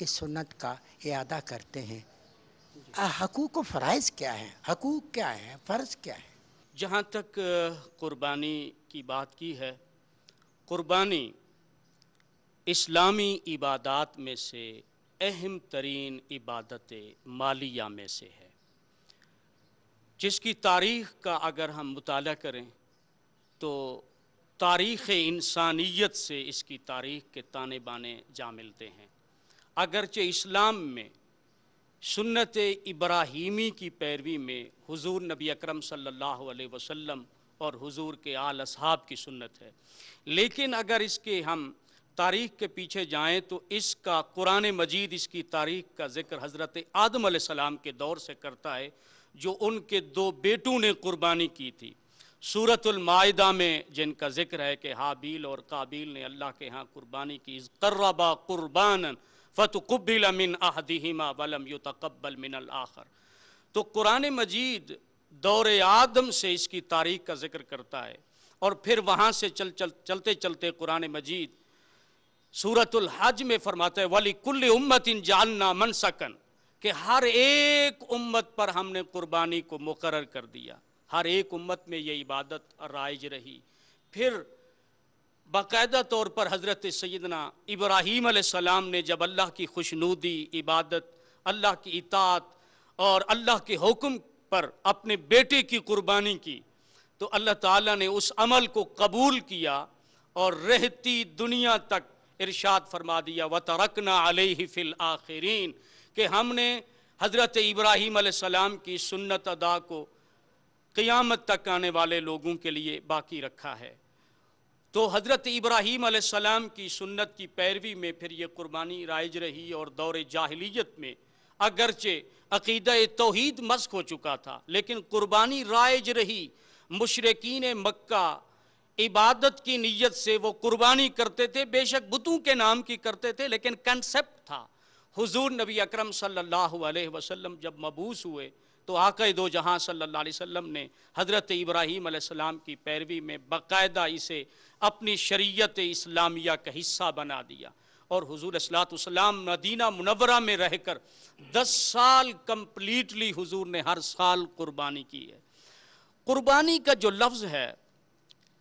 اس سنت کا اعادہ کرتے ہیں۔ حقوق و فرائض کیا ہیں؟ حقوق کیا ہیں؟ فرض کیا ہے؟ جہاں تک قربانی کی بات کی ہے، قربانی اسلامی عبادات میں سے اہم ترین عبادت مالیہ میں سے ہے، جس کی تاریخ کا اگر ہم مطالعہ کریں تو تاریخ انسانیت سے اس کی تاریخ کے تانے بانے جا ملتے ہیں۔ اگرچہ اسلام میں سنت ابراہیمی کی پیروی میں حضور نبی اکرم صلی اللہ علیہ وسلم اور حضور کے آل اصحاب کی سنت ہے، لیکن اگر اس کے ہم تاریخ کے پیچھے جائیں تو اس کا قرآن مجید اس کی تاریخ کا ذکر حضرت آدم علیہ السلام کے دور سے کرتا ہے، جو ان کے 2 بیٹوں نے قربانی کی تھی۔ سورۃ المائدہ میں جن کا ذکر ہے کہ حابیل اور قابیل نے اللہ کے ہاں قربانی کی، اذ قربا قربانا فتقبل من احدہما ولم یتقبل من الآخر۔ تو قرآن مجید دور آدم سے اس کی تاریخ کا ذکر کرتا ہے، اور پھر وہاں سے چلتے چلتے قرآن مجید سورۃ الحج میں فرماتا ہے وَلِكُلِّ أُمَّةٍ جَعَلْنَا مَنْسَكًا، کہ ہر ایک امت پر ہم نے قربانی کو مقرر کر دیا، ہر ایک امت میں یہ عبادت رائج رہی۔ پھر باقاعدہ طور پر حضرت سیدنا ابراہیم علیہ السلام نے جب اللہ کی خوشنودی، عبادت، اللہ کی اطاعت اور اللہ کے حکم پر اپنے بیٹے کی قربانی کی تو اللہ تعالیٰ نے اس عمل کو قبول کیا اور رہتی دنیا تک ارشاد فرما دیا وَتَرَكْنَا عَلَيْهِ فِي الْآخِرِينَ، کہ ہم نے حضرت ابراہیم علیہ السلام کی سنت ادا کو قیامت تک آنے والے لوگوں کے لیے باقی رکھا ہے۔ تو حضرت ابراہیم علیہ السلام کی سنت کی پیروی میں پھر یہ قربانی رائج رہی، اور دور جاہلیت میں اگرچہ عقیدہ توحید مسخ ہو چکا تھا لیکن قربانی رائج رہی۔ مشرکین مکہ عبادت کی نیت سے وہ قربانی کرتے تھے، بے شک بتوں کے نام کی کرتے تھے، لیکن کنسپٹ تھا۔ حضور نبی اکرم صلی اللہ علیہ وسلم جب مبعوث ہوئے تو آقا دو جہاں صلی اللہ علیہ وسلم نے حضرت ابراہیم علیہ السلام کی پیروی میں باقاعدہ اسے اپنی شریعت اسلامیہ کا حصہ بنا دیا، اور حضور صلی اللہ علیہ وسلم مدینہ منورہ میں رہ کر 10 سال کمپلیٹلی حضور نے ہر سال قربانی کی ہے۔ قربانی کا جو لفظ ہے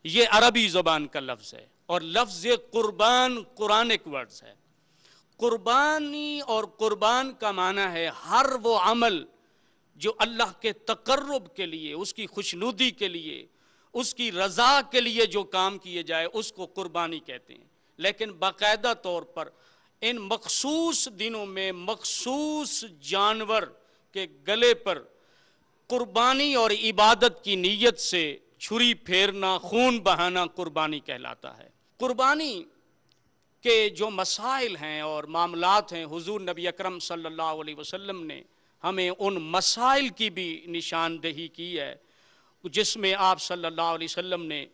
یہ عربی زبان کا لفظ ہے، اور لفظ قربان قرآنک ورڈز ہے۔ قربانی اور قربان کا معنی ہے ہر وہ عمل جو اللہ کے تقرب کے لیے، اس کی خوشنودی کے لیے، اس کی رضا کے لیے جو کام کیے جائے اس کو قربانی کہتے ہیں۔ لیکن باقاعدہ طور پر ان مخصوص دنوں میں مخصوص جانور کے گلے پر قربانی اور عبادت کی نیت سے چھری پھیرنا، خون بہانا قربانی کہلاتا ہے۔ قربانی کے جو مسائل ہیں اور معاملات ہیں، حضور نبی اکرم صلی اللہ علیہ وسلم نے ہمیں ان مسائل کی بھی نشاندہی کی ہے، جس میں آپ صلی اللہ علیہ وسلم نے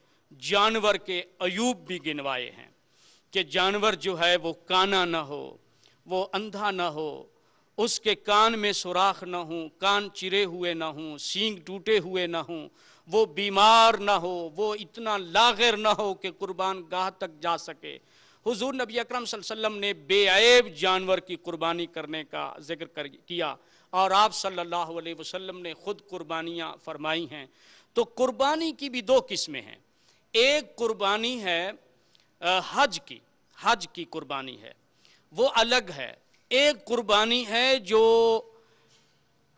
جانور کے عیوب بھی گنوائے ہیں، کہ جانور جو ہے وہ کانا نہ ہو، وہ اندھا نہ ہو، اس کے کان میں سوراخ نہ ہوں، کان چرے ہوئے نہ ہوں، سینگ ٹوٹے ہوئے نہ ہوں، وہ بیمار نہ ہو، وہ اتنا لاغر نہ ہو کہ قربان گاہ تک جا سکے۔ حضور نبی اکرم صلی اللہ علیہ وسلم نے بے عیب جانور کی قربانی کرنے کا ذکر کیا، اور آپ صلی اللہ علیہ وسلم نے خود قربانیاں فرمائی ہیں۔ تو قربانی کی بھی 2 قسمیں ہیں۔ ایک قربانی ہے حج کی قربانی ہے، وہ الگ ہے۔ ایک قربانی ہے جو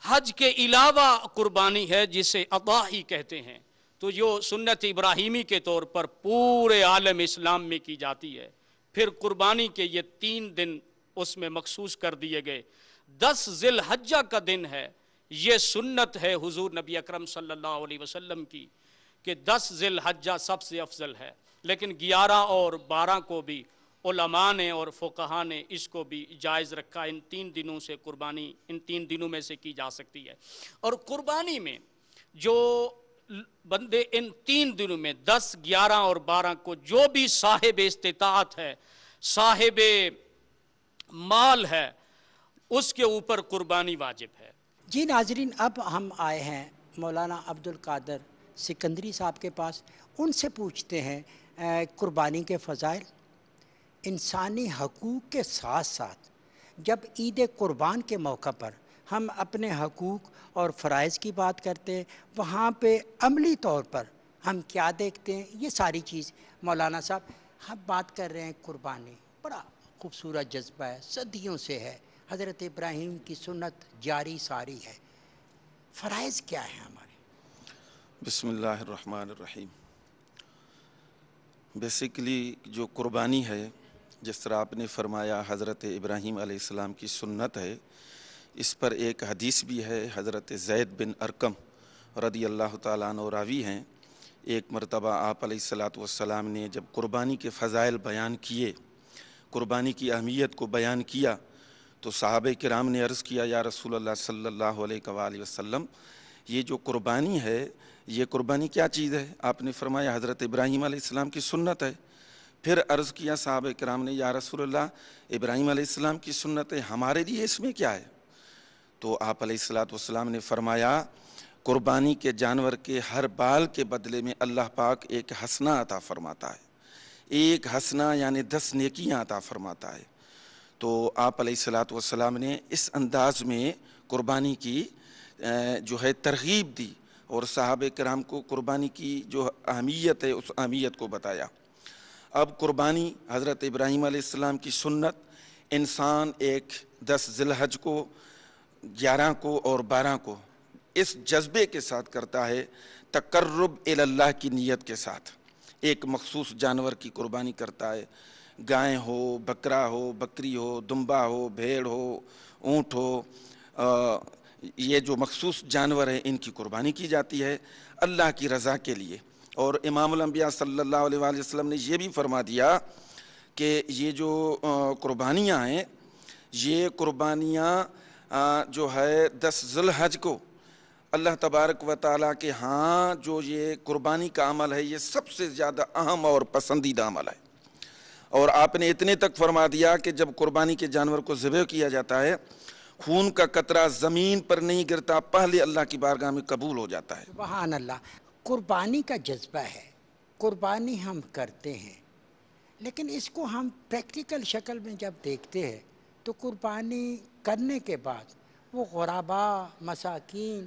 حج کے علاوہ قربانی ہے، جسے اضاحی کہتے ہیں، تو جو سنت ابراہیمی کے طور پر پورے عالم اسلام میں کی جاتی ہے۔ پھر قربانی کے یہ 3 دن اس میں مخصوص کر دیے گئے۔ 10 ذی الحجہ کا دن ہے، یہ سنت ہے حضور نبی اکرم صلی اللہ علیہ وسلم کی کہ 10 ذی الحجہ سب سے افضل ہے، لیکن 11 اور 12 کو بھی علماء نے اور فقہاء نے اس کو بھی جائز رکھا۔ ان 3 دنوں سے قربانی ان 3 دنوں میں سے کی جا سکتی ہے، اور قربانی میں جو بندے ان 3 دنوں میں 10، 11 اور 12 کو جو بھی صاحب استطاعت ہے، صاحب مال ہے، اس کے اوپر قربانی واجب ہے۔ جی ناظرین، اب ہم آئے ہیں مولانا عبدالقادر سکندری صاحب کے پاس، ان سے پوچھتے ہیں قربانی کے فضائل، انسانی حقوق کے ساتھ ساتھ جب عید قربان کے موقع پر ہم اپنے حقوق اور فرائض کی بات کرتے ہیں، وہاں پہ عملی طور پر ہم کیا دیکھتے ہیں، یہ ساری چیز مولانا صاحب ہم بات کر رہے ہیں قربانی، بڑا خوبصورت جذبہ ہے، صدیوں سے ہے، حضرت ابراہیم کی سنت جاری ساری ہے، فرائض کیا ہے ہمارے؟ بسم اللہ الرحمن الرحیم۔ بیسیکلی جو قربانی ہے، جس طرح آپ نے فرمایا حضرت ابراہیم علیہ السلام کی سنت ہے، اس پر ایک حدیث بھی ہے، حضرت زید بن ارقم رضی اللہ تعالیٰ عنہ راوی ہیں۔ ایک مرتبہ آپ علیہ السلام نے جب قربانی کے فضائل بیان کیے، قربانی کی اہمیت کو بیان کیا، تو صحابہ کرام نے عرض کیا، یا رسول اللہ صلی اللہ علیہ وآلہ وسلم، یہ جو قربانی ہے، یہ قربانی کیا چیز ہے؟ آپ نے فرمایا حضرت ابراہیم علیہ السلام کی سنت ہے۔ پھر عرض کیا صحابہ کرام نے، یا رسول اللہ ابراہیم علیہ السلام کی سنت ہے، ہمارے لیے اس میں کیا ہے؟ تو آپ علیہ السلام نے فرمایا، قربانی کے جانور کے ہر بال کے بدلے میں اللہ پاک ایک حسنہ عطا فرماتا ہے، ایک حسنہ یعنی 10 نیکیاں عطا فرماتا ہے۔ تو آپ علیہ السلام نے اس انداز میں قربانی کی جو ہے ترغیب دی، اور صحابہ کرام کو قربانی کی جو اہمیت ہے اس اہمیت کو بتایا۔ اب قربانی حضرت ابراہیم علیہ السلام کی سنت، انسان ایک 10 ذی الحج کو، 11 کو اور 12 کو اس جذبے کے ساتھ کرتا ہے، تقرب الی اللہ کی نیت کے ساتھ ایک مخصوص جانور کی قربانی کرتا ہے، گائے ہو، بکرا ہو، بکری ہو، دمبا ہو، بھیڑ ہو، اونٹ ہو، یہ جو مخصوص جانور ہیں ان کی قربانی کی جاتی ہے اللہ کی رضا کے لیے۔ اور امام الانبیاء صلی اللہ علیہ وآلہ وسلم نے یہ بھی فرما دیا کہ یہ جو قربانیاں ہیں، یہ قربانیاں جو ہے 10 ذی الحج کو اللہ تبارک و تعالیٰ کے ہاں جو یہ قربانی کا عمل ہے، یہ سب سے زیادہ اہم اور پسندیدہ عمل ہے۔ اور آپ نے اتنے تک فرما دیا کہ جب قربانی کے جانور کو ذبح کیا جاتا ہے، خون کا قطرہ زمین پر نہیں گرتا، پہلے اللہ کی بارگاہ میں قبول ہو جاتا ہے۔ سبحان اللہ، قربانی کا جذبہ ہے، قربانی ہم کرتے ہیں، لیکن اس کو ہم پریکٹیکل شکل میں جب دیکھتے ہیں تو قربانی کرنے کے بعد وہ غرباء، مساکین،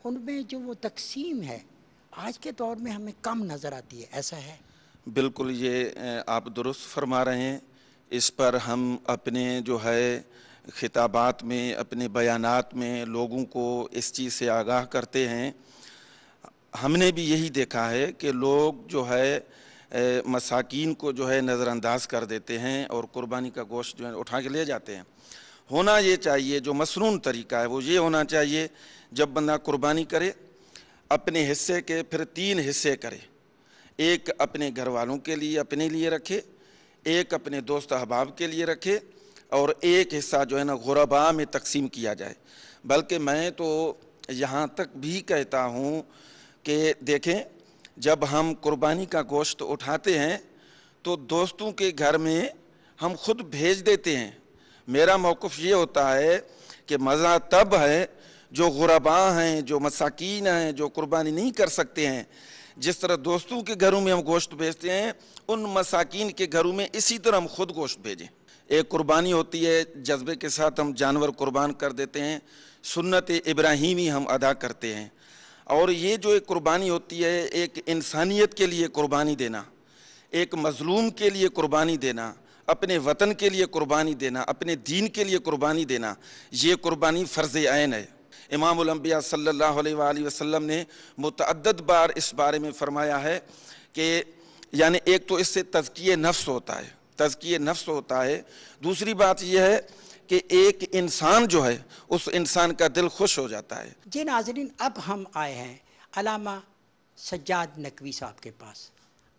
ان میں جو وہ تقسیم ہے آج کے دور میں ہمیں کم نظر آتی ہے، ایسا ہے؟ بالکل، یہ آپ درست فرما رہے ہیں۔ اس پر ہم اپنے جو ہے خطابات میں، اپنے بیانات میں لوگوں کو اس چیز سے آگاہ کرتے ہیں۔ ہم نے بھی یہی دیکھا ہے کہ لوگ جو ہے مساکین کو جو ہے نظر انداز کر دیتے ہیں اور قربانی کا گوشت جو ہے اٹھا کے لے جاتے ہیں۔ ہونا یہ چاہیے، جو مسنون طریقہ ہے وہ یہ ہونا چاہیے، جب بندہ قربانی کرے اپنے حصے کے پھر 3 حصے کرے، ایک اپنے گھر والوں کے لیے اپنے لیے رکھے، ایک اپنے دوست احباب کے لیے رکھے، اور ایک حصہ جو ہے نا غرباء میں تقسیم کیا جائے۔ بلکہ میں تو یہاں تک بھی کہتا ہوں کہ دیکھیں، جب ہم قربانی کا گوشت اٹھاتے ہیں تو دوستوں کے گھر میں ہم خود بھیج دیتے ہیں۔ میرا موقف یہ ہوتا ہے کہ مزہ تب ہے جو غرباء ہیں، جو مساکین ہیں، جو قربانی نہیں کر سکتے ہیں، جس طرح دوستوں کے گھروں میں ہم گوشت بھیجتے ہیں، ان مساکین کے گھروں میں اسی طرح ہم خود گوشت بھیجیں۔ ایک قربانی ہوتی ہے، جذبے کے ساتھ ہم جانور قربان کر دیتے ہیں، سنت ابراہیمی ہم ادا کرتے ہیں۔ اور یہ جو ایک قربانی ہوتی ہے، ایک انسانیت کے لیے قربانی دینا، ایک مظلوم کے لیے قربانی دینا، اپنے وطن کے لیے قربانی دینا، اپنے دین کے لیے قربانی دینا، یہ قربانی فرض عین ہے۔ امام الانبیاء صلی اللہ علیہ وآلہ وسلم نے متعدد بار اس بارے میں فرمایا ہے کہ یعنی ایک تو اس سے تزکیہ نفس ہوتا ہے، تزکیہ نفس ہوتا ہے، دوسری بات یہ ہے کہ ایک انسان جو ہے اس انسان کا دل خوش ہو جاتا ہے۔ جی ناظرین، اب ہم آئے ہیں علامہ سجاد نقوی صاحب کے پاس،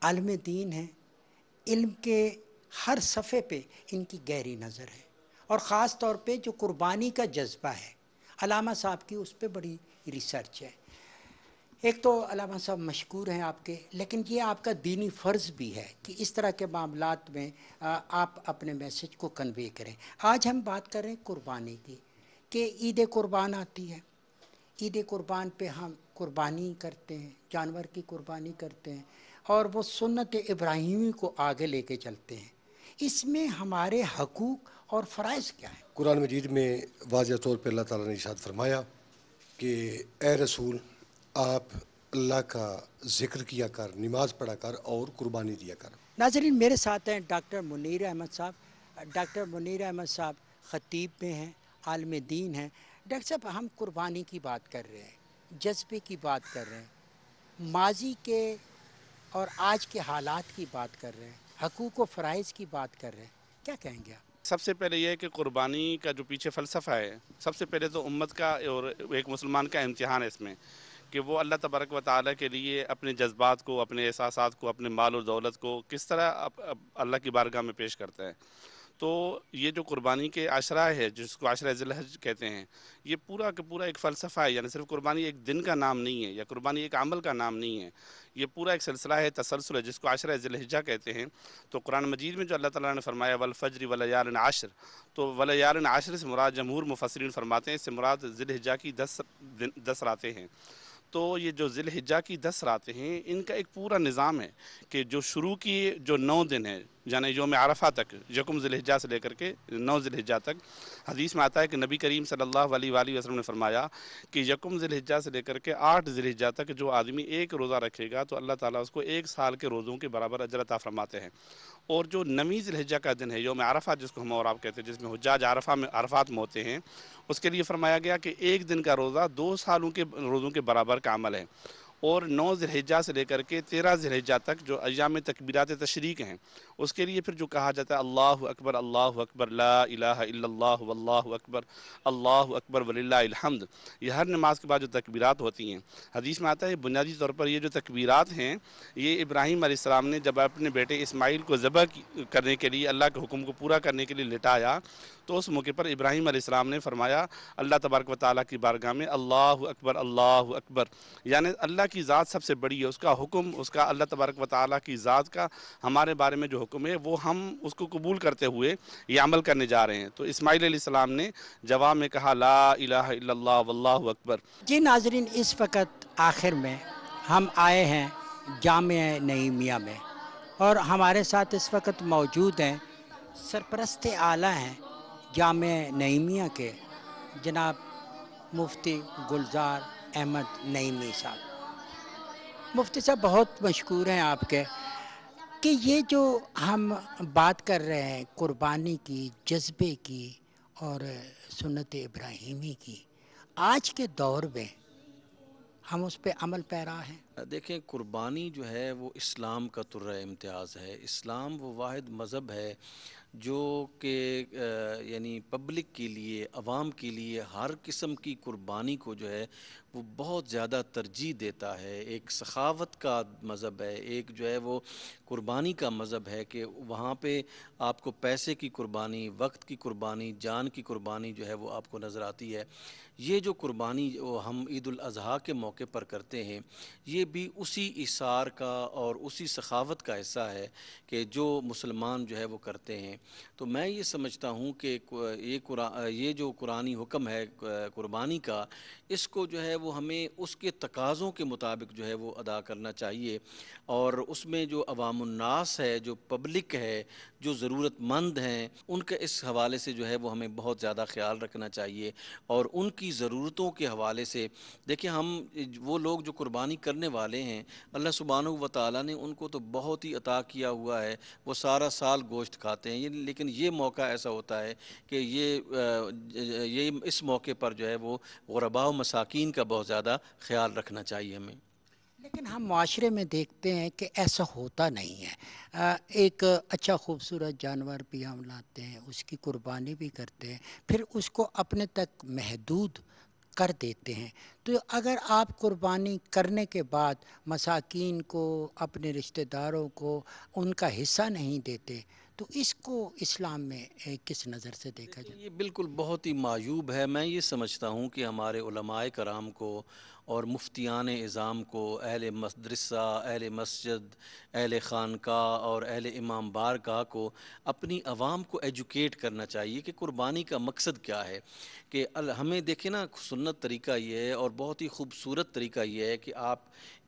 عالم دین ہیں، علم کے ہر صفحے پہ ان کی گہری نظر ہے، اور خاص طور پہ جو قربانی کا جذبہ ہے علامہ صاحب کی، اس پہ بڑی ریسرچ ہے۔ ایک تو علامہ صاحب مشکور ہیں آپ کے، لیکن یہ آپ کا دینی فرض بھی ہے کہ اس طرح کے معاملات میں آپ اپنے میسج کو کنوے کریں۔ آج ہم بات کر رہے ہیں قربانی کی، کہ عید قربان آتی ہے، عید قربان پہ ہم قربانی کرتے ہیں، جانور کی قربانی کرتے ہیں، اور وہ سنت ابراہیمی کو آگے لے کے چلتے ہیں۔ اس میں ہمارے حقوق اور فرائض کیا ہیں؟ قرآن مجید میں واضح طور پہ اللہ تعالیٰ نے ارشاد فرمایا کہ اے رسول آپ اللہ کا ذکر کیا کر، نماز پڑھا کر اور قربانی دیا کر۔ ناظرین، میرے ساتھ ہیں ڈاکٹر منیر احمد صاحب۔ ڈاکٹر منیر احمد صاحب خطیب میں ہیں، عالم دین ہیں۔ ڈاکٹر صاحب، ہم قربانی کی بات کر رہے ہیں، جذبے کی بات کر رہے ہیں، ماضی کے اور آج کے حالات کی بات کر رہے ہیں، حقوق و فرائض کی بات کر رہے ہیں، کیا کہیں گے آپ؟ سب سے پہلے یہ ہے کہ قربانی کا جو پیچھے فلسفہ ہے، سب سے پہلے تو امت کا اور ایک مسلمان کا امتحان ہے اس میں، کہ وہ اللہ تبارک و تعالیٰ کے لیے اپنے جذبات کو، اپنے احساسات کو، اپنے مال و دولت کو کس طرح اللہ کی بارگاہ میں پیش کرتا ہے۔ تو یہ جو قربانی کے عشرہ ہے، جس کو عشرہ ذی الحج کہتے ہیں، یہ پورا کا پورا ایک فلسفہ ہے۔ یعنی صرف قربانی ایک دن کا نام نہیں ہے، یا قربانی ایک عمل کا نام نہیں ہے، یہ پورا ایک سلسلہ ہے، تسلسل ہے، جس کو عشرہ ذی الحجہ کہتے ہیں۔ تو قرآن مجید میں جو اللہ تعالیٰ نے فرمایا والفجر ولیال عشر، تو ولیال عشر سے مراد جمہور مفسرین فرماتے ہیں اس سے مراد ذی الحجہ کی 10 راتیں ہیں۔ تو یہ جو ذی الحجہ کی 10 راتیں ہیں، ان کا ایک پورا نظام ہے کہ جو شروع کی جو 9 دن ہیں، یعنی یوم عرفہ تک، یکم ذی الحجہ سے لے کر کے 9 ذی الحجہ تک، حدیث میں آتا ہے کہ نبی کریم صلی اللہ علیہ وآلہ وسلم نے فرمایا کہ یکم ذی الحجہ سے لے کر کے 8 ذی الحجہ تک جو آدمی ایک روزہ رکھے گا تو اللہ تعالیٰ اس کو 1 سال کے روزوں کے برابر اجر عطا فرماتے ہیں۔ اور جو 9 ذی الحجہ کا دن ہے، یوم عرفہ جس کو ہم اور آپ کہتے ہیں، جس میں حجاج عرفات میں ہوتے ہیں، اس کے لیے فرمایا گیا کہ 1 دن کا روزہ 2 سالوں کے روزوں کے برابر کا عمل ہے۔ اور 9 ذی الحجہ سے لے کر کے 13 ذی الحجہ تک جو ایام تکبیرات تشریق ہیں، اس کے لیے پھر جو کہا جاتا ہے اللہ اکبر لا الہ الا اللہ واللہ اکبر وللہ الحمد، یہ ہر نماز کے بعد جو تکبیرات ہوتی ہیں، حدیث میں آتا ہے بنیادی طور پر یہ جو تکبیرات ہیں، یہ ابراہیم علیہ السلام نے جب اپنے بیٹے اسماعیل کو ذبح کرنے کے لیے، اللہ کے حکم کو پورا کرنے کے لیے لٹایا، تو اس موقع پر ابراہیم علیہ السلام نے فرمایا اللہ تبارک و تعالیٰ کی بارگاہ میں اللہ اکبر، یعنی اللہ کی ذات سب سے بڑی ہے، اس کا حکم، اس کا اللہ تبارک و تعالیٰ کی ذات کا ہمارے بارے میں جو حکم ہے وہ ہم اس کو قبول کرتے ہوئے یہ عمل کرنے جا رہے ہیں۔ تو اسماعیل علیہ السلام نے جواب میں کہا لا الہ الا اللہ واللہ اکبر۔ جی ناظرین، اس وقت آخر میں ہم آئے ہیں جامعہ نعیمیہ میں، اور ہمارے ساتھ اس وقت موجود ہیں سرپرست اعلیٰ ہیں جامعہ نعیمیہ کے، جناب مفتی گلزار احمد نعیمی صاحب۔ مفتی صاحب، بہت مشکور ہیں آپ کے کہ یہ جو ہم بات کر رہے ہیں قربانی کی، جذبے کی اور سنت ابراہیمی کی، آج کے دور میں ہم اس پہ عمل پیرا ہیں۔ دیکھیں، قربانی جو ہے وہ اسلام کا طرۂ امتیاز ہے۔ اسلام وہ واحد مذہب ہے جو کہ یعنی پبلک کے لیے، عوام کے لیے ہر قسم کی قربانی کو جو ہے وہ بہت زیادہ ترجیح دیتا ہے۔ ایک سخاوت کا مذہب ہے، ایک جو ہے وہ قربانی کا مذہب ہے کہ وہاں پہ آپ کو پیسے کی قربانی، وقت کی قربانی، جان کی قربانی جو ہے وہ آپ کو نظر آتی ہے۔ یہ جو قربانی ہم عید الاضحیٰ کے موقع پر کرتے ہیں، یہ بھی اسی ایثار کا اور اسی سخاوت کا حصہ ہے کہ جو مسلمان جو ہے وہ کرتے ہیں۔ تو میں یہ سمجھتا ہوں کہ یہ جو قرآنی حکم ہے قربانی کا، اس کو جو ہے وہ ہمیں اس کے تقاضوں کے مطابق جو ہے وہ ادا کرنا چاہیے، اور اس میں جو عوام الناس ہے، جو پبلک ہے، جو ضرورت مند ہیں، ان کے اس حوالے سے جو ہے وہ ہمیں بہت زیادہ خیال رکھنا چاہیے، اور ان کی ضرورتوں کے حوالے سے دیکھیں، ہم وہ لوگ جو قربانی کرنے والے ہیں، اللہ سبحانہ و تعالیٰ نے ان کو تو بہت ہی عطا کیا ہوا ہے، وہ سارا سال گوشت کھاتے ہیں، لیکن یہ موقع ایسا ہوتا ہے کہ یہ اس موقع پر جو ہے وہ غرباء و مساکین کا بہت زیادہ خیال رکھنا چاہیے ہمیں۔ لیکن ہم معاشرے میں دیکھتے ہیں کہ ایسا ہوتا نہیں ہے۔ ایک اچھا خوبصورت جانور بھی ہم لاتے ہیں، اس کی قربانی بھی کرتے ہیں، پھر اس کو اپنے تک محدود کر دیتے ہیں۔ تو اگر آپ قربانی کرنے کے بعد مساکین کو، اپنے رشتہ داروں کو ان کا حصہ نہیں دیتے، تو اس کو اسلام میں کس نظر سے دیکھا جائے؟ یہ بالکل بہت ہی معیوب ہے۔ میں یہ سمجھتا ہوں کہ ہمارے علماء کرام کو اور مفتیان اعظام کو، اہل مدرسہ، اہل مسجد، اہل خانقاہ اور اہل امام بارگاہ کو اپنی عوام کو ایجوکیٹ کرنا چاہیے کہ قربانی کا مقصد کیا ہے. کہ ہمیں دیکھیں نا، سنت طریقہ یہ ہے اور بہت ہی خوبصورت طریقہ یہ ہے کہ آپ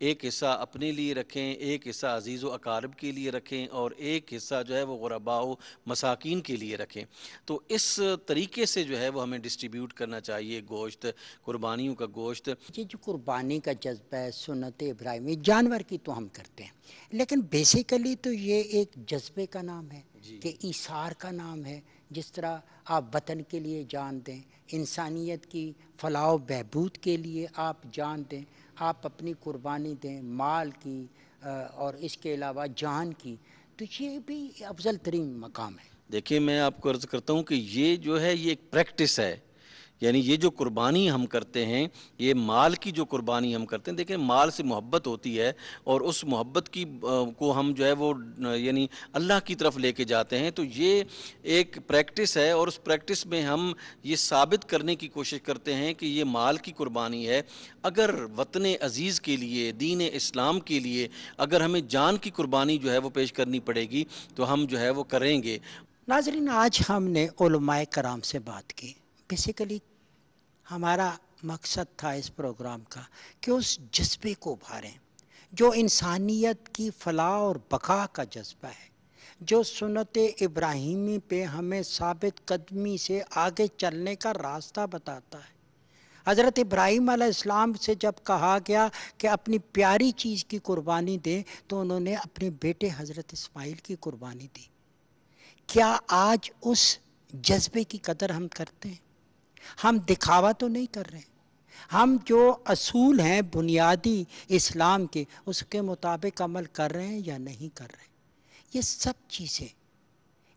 ایک حصہ اپنے لیے رکھیں، ایک حصہ عزیز و اقارب کے لیے رکھیں، اور ایک حصہ جو ہے وہ غرباء و مساکین کے لیے رکھیں. تو اس طریقے سے جو ہے وہ ہمیں ڈسٹریبیوٹ کرنا چاہیے گوشت، قربانیوں کا گوشت. یہ جو قربانی کا جذبہ ہے، سنت ابراہیمی، جانور کی تو ہم کرتے ہیں، لیکن بیسیکلی تو یہ ایک جذبے کا نام ہے کہ ایثار کا نام ہے. جس طرح آپ وطن کے لیے جان دیں، انسانیت کی فلاح و بہبود کے لیے آپ جان دیں، آپ اپنی قربانی دیں، مال کی اور اس کے علاوہ جان کی، تو یہ بھی افضل ترین مقام ہے. دیکھیں، میں آپ کو عرض کرتا ہوں کہ یہ جو ہے یہ ایک پریکٹس ہے. یعنی یہ جو قربانی ہم کرتے ہیں، یہ مال کی جو قربانی ہم کرتے ہیں، دیکھیں مال سے محبت ہوتی ہے اور اس محبت کی کو ہم جو ہے وہ یعنی اللہ کی طرف لے کے جاتے ہیں. تو یہ ایک پریکٹس ہے اور اس پریکٹس میں ہم یہ ثابت کرنے کی کوشش کرتے ہیں کہ یہ مال کی قربانی ہے. اگر وطن عزیز کے لیے، دین اسلام کے لیے اگر ہمیں جان کی قربانی جو ہے وہ پیش کرنی پڑے گی تو ہم جو ہے وہ کریں گے. ناظرین، آج ہم نے علماء کرام سے بات کی. بیسیکلی ہمارا مقصد تھا اس پروگرام کا کہ اس جذبے کو ابھاریں جو انسانیت کی فلاح اور بقا کا جذبہ ہے، جو سنت ابراہیمی پہ ہمیں ثابت قدمی سے آگے چلنے کا راستہ بتاتا ہے. حضرت ابراہیم علیہ السلام سے جب کہا گیا کہ اپنی پیاری چیز کی قربانی دیں تو انہوں نے اپنے بیٹے حضرت اسماعیل کی قربانی دی. کیا آج اس جذبے کی قدر ہم کرتے ہیں؟ ہم دکھاوا تو نہیں کر رہے. ہم جو اصول ہیں بنیادی اسلام کے، اس کے مطابق عمل کر رہے ہیں یا نہیں کر رہے.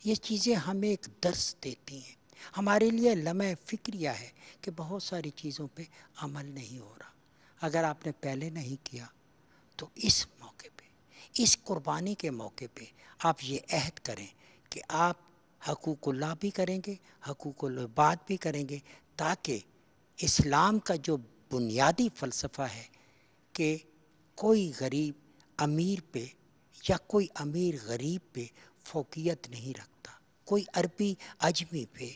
یہ چیزیں ہمیں ایک درس دیتی ہیں. ہمارے لیے لمحہ فکریہ ہے کہ بہت ساری چیزوں پہ عمل نہیں ہو رہا. اگر آپ نے پہلے نہیں کیا تو اس موقع پہ، اس قربانی کے موقع پہ آپ یہ عہد کریں کہ آپ حقوق اللہ بھی کریں گے، حقوق العباد بھی کریں گے، تاکہ اسلام کا جو بنیادی فلسفہ ہے کہ کوئی غریب امیر پہ یا کوئی امیر غریب پہ فوقیت نہیں رکھتا، کوئی عربی عجمی پہ،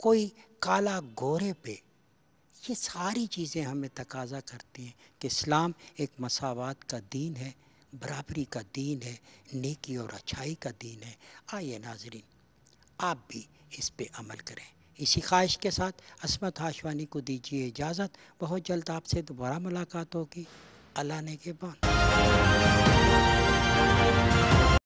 کوئی کالا گورے پہ. یہ ساری چیزیں ہمیں تقاضا کرتی ہیں کہ اسلام ایک مساوات کا دین ہے، برابری کا دین ہے، نیکی اور اچھائی کا دین ہے. آئیے ناظرین، آپ بھی اس پہ عمل کریں. اسی خواہش کے ساتھ عصمت ہاشوانی کو دیجیے اجازت. بہت جلد آپ سے دوبارہ ملاقات ہوگی. اللہ نگہبان.